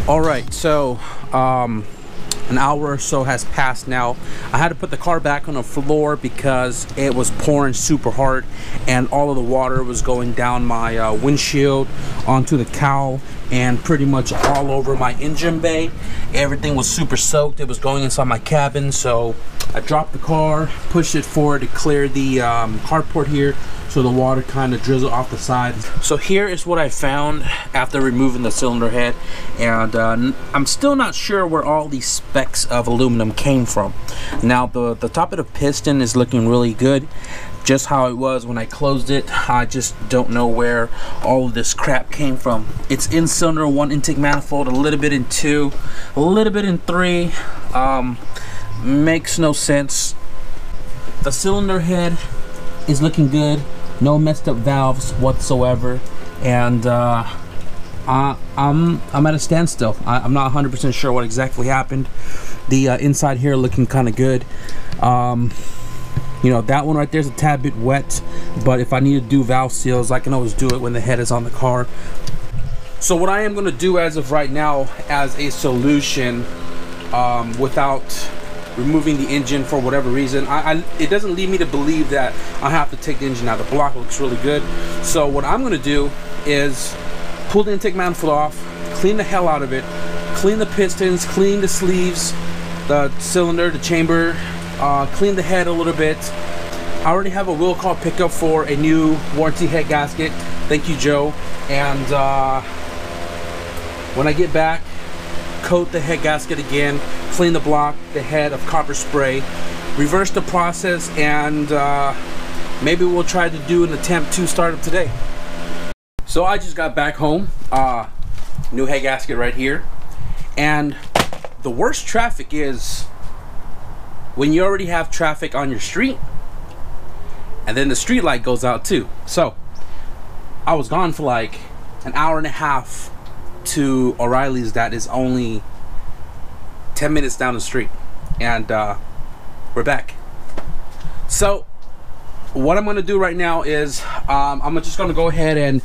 All right, so an hour or so has passed now. I had to put the car back on the floor because it was pouring super hard and all of the water was going down my windshield, onto the cowl, and pretty much all over my engine bay. Everything was super soaked. It was going inside my cabin, so I dropped the car, pushed it forward to clear the carport here, so the water kind of drizzled off the side. So here is what I found after removing the cylinder head, and I'm still not sure where all these specks of aluminum came from. Now the top of the piston is looking really good, just how it was when I closed it. I just don't know where all of this crap came from. It's in cylinder 1 intake manifold, a little bit in 2, a little bit in 3. Makes no sense. The cylinder head is looking good, no messed up valves whatsoever, and I'm at a standstill. I'm not 100% sure what exactly happened. The inside here looking kind of good. You know, that one right there is a tad bit wet, but if I need to do valve seals, I can always do it when the head is on the car. So what I am going to do as of right now as a solution, without removing the engine for whatever reason, it doesn't lead me to believe that I have to take the engine out. The block looks really good. So what I'm going to do is pull the intake manifold off, clean the hell out of it, clean the pistons, clean the sleeves, the cylinder, the chamber, clean the head a little bit. I already have a will call pickup for a new warranty head gasket. Thank you, Joe. And when I get back, coat the head gasket again, clean the block, the head of copper spray, reverse the process, and maybe we'll try to do an attempt to start up today. So I just got back home, new head gasket right here, and the worst traffic is when you already have traffic on your street and then the street light goes out too. So I was gone for like an hour and a half to O'Reilly's that is only 10 minutes down the street, and we're back. So what I'm going to do right now is I'm just going to go ahead and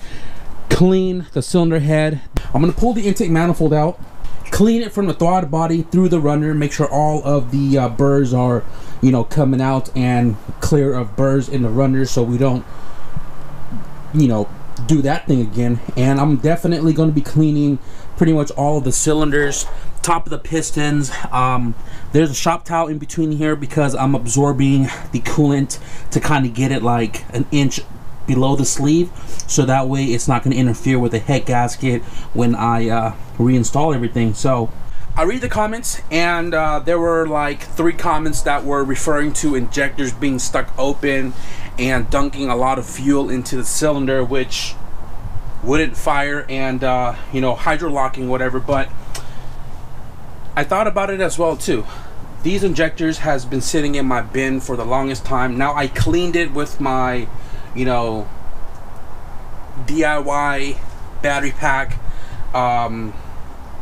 clean the cylinder head. I'm going to pull the intake manifold out, clean it from the throttle body through the runner, make sure all of the burrs are, you know, coming out and clear of burrs in the runner, so we don't, you know, do that thing again. And I'm definitely going to be cleaning pretty much all of the cylinders, top of the pistons. There's a shop towel in between here because I'm absorbing the coolant to kind of get it like an inch below the sleeve, so that way it's not going to interfere with the head gasket when I reinstall everything. So I read the comments, and there were like 3 comments that were referring to injectors being stuck open and dunking a lot of fuel into the cylinder, which wouldn't fire, and you know, hydrolocking, whatever. But I thought about it as well too. These injectors has been sitting in my bin for the longest time. Now I cleaned it with my, you know, DIY battery pack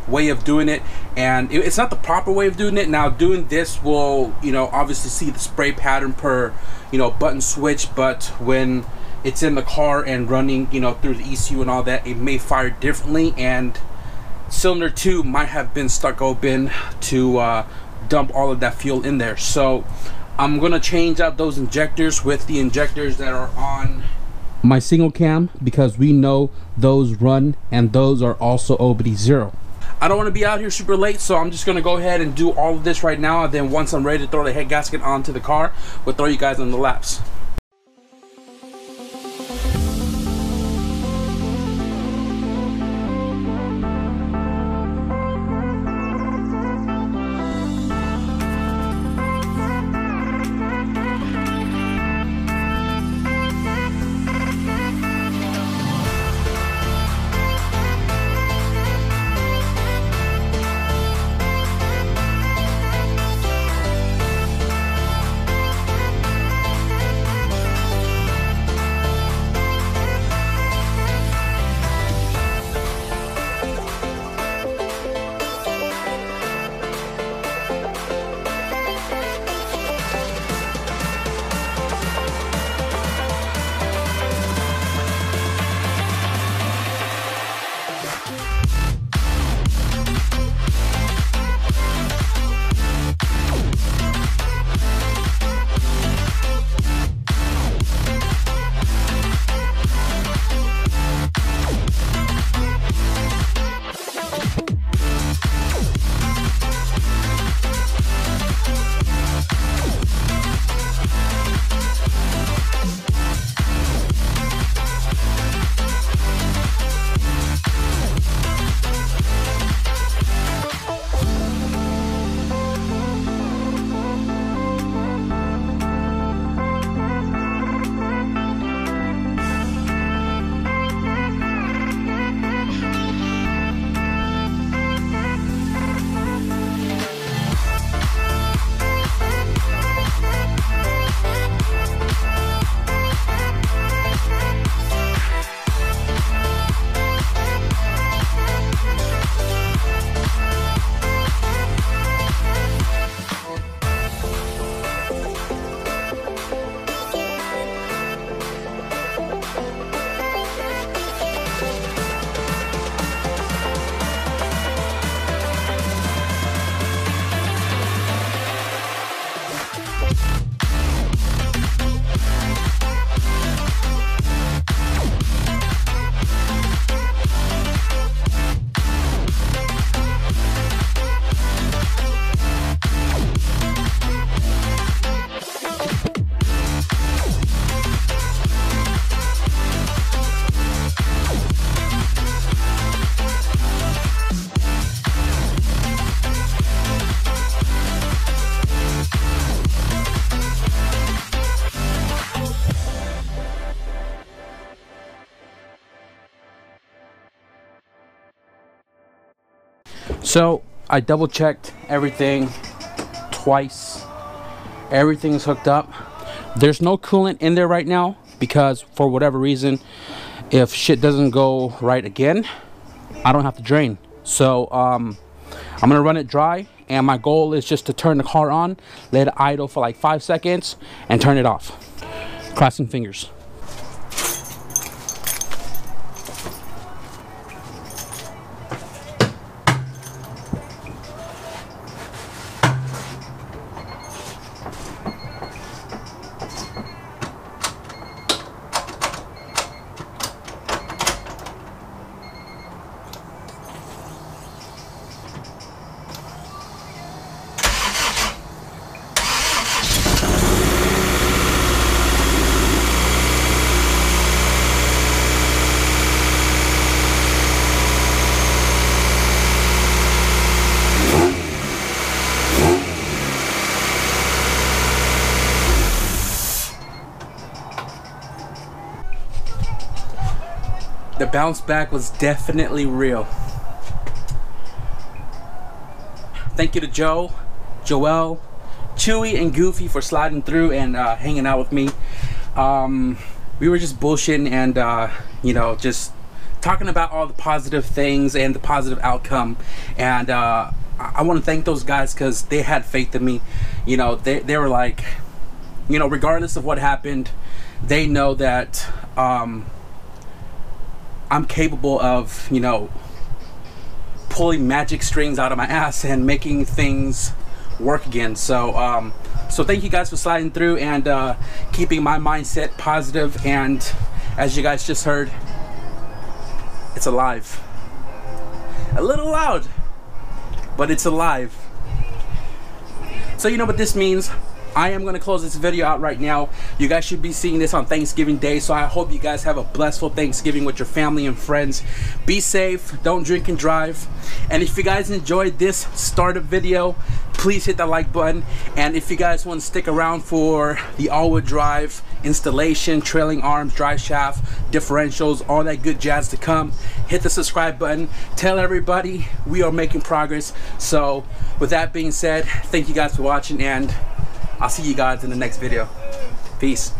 way of doing it, and it's not the proper way of doing it. Now doing this will, you know, obviously see the spray pattern per, you know, button switch, but when it's in the car and running, you know, through the ECU and all that, it may fire differently, and cylinder 2 might have been stuck open to dump all of that fuel in there. So I'm gonna change out those injectors with the injectors that are on my single cam, because we know those run, and those are also OBD0. I don't want to be out here super late, so I'm just gonna go ahead and do all of this right now, and then once I'm ready to throw the head gasket onto the car, we'll throw you guys on the laps. So I double checked everything twice. Everything's hooked up. There's no coolant in there right now because for whatever reason, if shit doesn't go right again, I don't have to drain. So I'm gonna run it dry, and my goal is just to turn the car on, let it idle for like 5 seconds, and turn it off. Crossing fingers. The bounce back was definitely real. Thank you to Joe, Joel, Chewy, and Goofy for sliding through and hanging out with me. We were just bullshitting and you know, just talking about all the positive things and the positive outcome. And I want to thank those guys because they had faith in me. You know, they were like, you know, regardless of what happened, they know that I'm capable of, you know, pulling magic strings out of my ass and making things work again. So so thank you guys for sliding through and keeping my mindset positive. And as you guys just heard, it's alive. A little loud, but it's alive. So you know what this means. I am going to close this video out right now. You guys should be seeing this on Thanksgiving Day, so I hope you guys have a blissful Thanksgiving with your family and friends. Be safe, don't drink and drive. And if you guys enjoyed this startup video, please hit that like button. And if you guys want to stick around for the all-wheel drive installation, trailing arms, drive shaft, differentials, all that good jazz to come, hit the subscribe button. Tell everybody we are making progress. So with that being said, thank you guys for watching, and I'll see you guys in the next video. Peace.